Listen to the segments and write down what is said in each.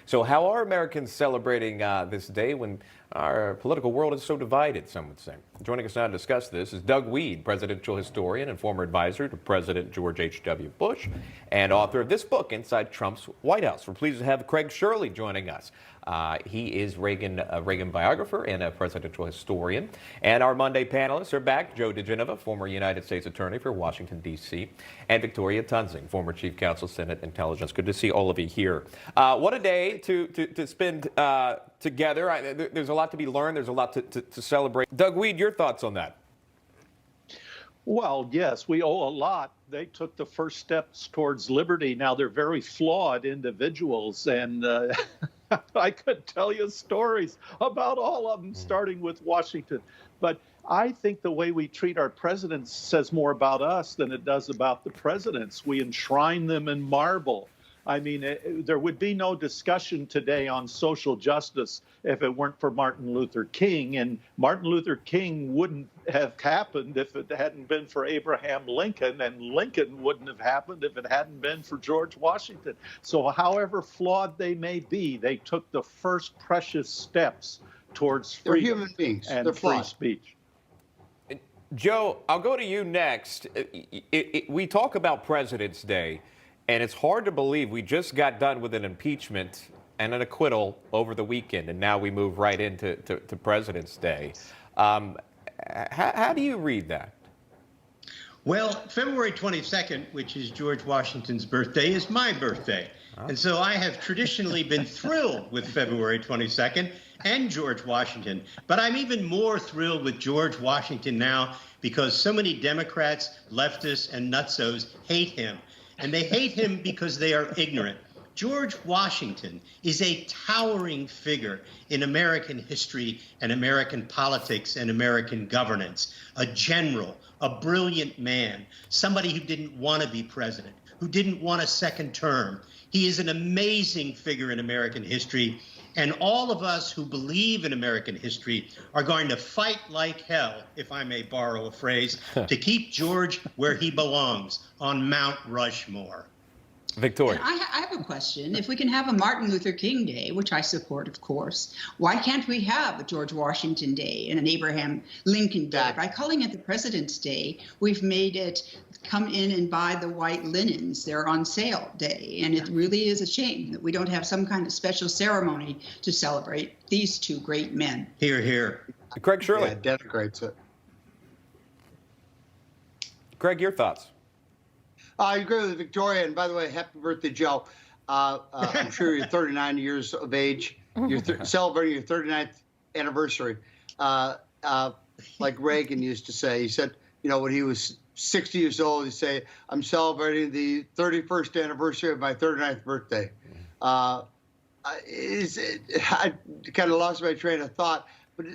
So how are Americans celebrating this day when our political world is so divided, some would say? Joining us now to discuss this is Doug Wead, presidential historian and former advisor to President George H.W. Bush, and author of this book, Inside Trump's White House. We're pleased to have Craig Shirley joining us. He is a Reagan biographer and a presidential historian. And our Monday panelists are back: Joe DeGenova, former United States Attorney for Washington, D.C., and Victoria Tunsing, former Chief Counsel, Senate Intelligence. Good to see all of you here. What a day to spend together. There's a lot to be learned. There's a lot to celebrate. Doug Wead, your thoughts on that? Well, yes, we owe a lot. They took the first steps towards liberty. Now, they're very flawed individuals, and I could tell you stories about all of them, starting with Washington. But I think the way we treat our presidents says more about us than it does about the presidents. We enshrine them in marble. I mean, there would be no discussion today on social justice if it weren't for Martin Luther King. And Martin Luther King wouldn't have happened if it hadn't been for Abraham Lincoln. And Lincoln wouldn't have happened if it hadn't been for George Washington. So however flawed they may be, they took the first precious steps towards freedom. They're human beings. And They're free flawed. speech. Joe, I'll go to you next. We talk about President's Day, and it's hard to believe we just got done with an impeachment and an acquittal over the weekend, and now we move right into President's Day. How do you read that? Well, February 22nd, which is George Washington's birthday, is my birthday. And so I have traditionally been thrilled with February 22nd and George Washington. But I'm even more thrilled with George Washington now because so many Democrats, leftists, and nutsos hate him. And they hate him because they are ignorant. George Washington is a towering figure in American history and American politics and American governance. A general, a brilliant man, somebody who didn't want to be president, who didn't want a second term. He is an amazing figure in American history. And all of us who believe in American history are going to fight like hell, if I may borrow a phrase, to keep George where he belongs, on Mount Rushmore. Victoria. I have a question. If we can have a Martin Luther King Day, which I support, of course, why can't we have a George Washington Day and an Abraham Lincoln Day? By calling it the President's Day, we've made it come in and buy the white linens. They're on sale day. And it really is a shame that we don't have some kind of special ceremony to celebrate these two great men. Hear, hear. Craig Shirley. Yeah, denigrates it. Craig, your thoughts? I agree with Victoria. And by the way, happy birthday, Joe. I'm sure you're 39 years of age. You're celebrating your 39th anniversary. Like Reagan used to say, he said, you know, when he was 60 years old, he'd say, I'm celebrating the 31st anniversary of my 39th birthday. I kind of lost my train of thought. But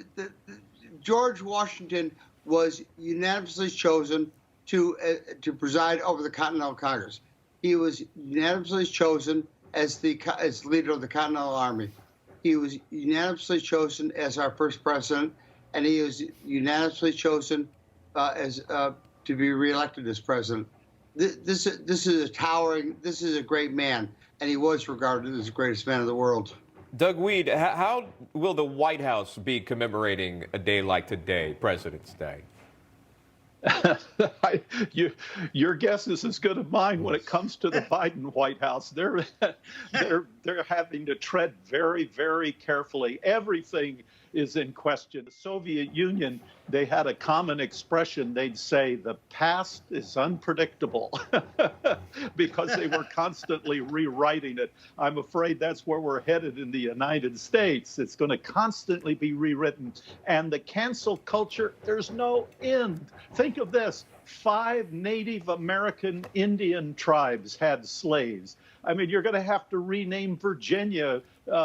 George Washington was unanimously chosen to preside over the Continental Congress. He was unanimously chosen as leader of the Continental Army. He was unanimously chosen as our first president, and he was unanimously chosen to be reelected as president. This is a great man, and he was regarded as the greatest man in the world. Doug Wead, how will the White House be commemorating a day like today, President's Day? Your guess is as good as mine when it comes to the Biden White House. They're having to tread very, very carefully. Everything is in question. The Soviet Union, they had a common expression. They'd say the past is unpredictable because they were constantly rewriting it. I'm afraid that's where we're headed in the United States. It's going to constantly be rewritten. And the cancel culture, there's no end. Think of this. 5 Native American Indian tribes had slaves. I mean, you're going to have to rename Virginia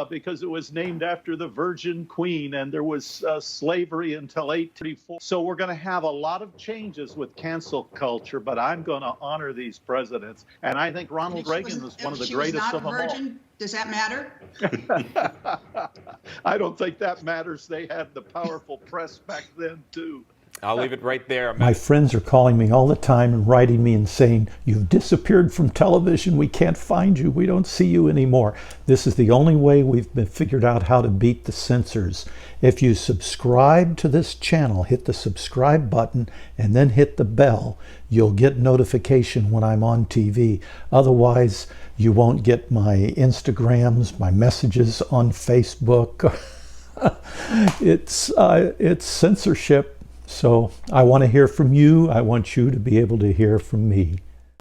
because it was named after the Virgin Queen, and there was slavery until 1834. So we're going to have a lot of changes with cancel culture, but I'm going to honor these presidents. And I think Ronald Reagan was one of the greatest of them all. Does that matter? I don't think that matters. They had the powerful press back then, too. I'll leave it right there. My friends are calling me all the time and writing me and saying, "You've disappeared from television. We can't find you. We don't see you anymore." This is the only way we've figured out how to beat the censors. If you subscribe to this channel, hit the subscribe button and then hit the bell, you'll get notification when I'm on TV. Otherwise, you won't get my Instagrams, my messages on Facebook. It's censorship. So I want to hear from you. I want you to be able to hear from me.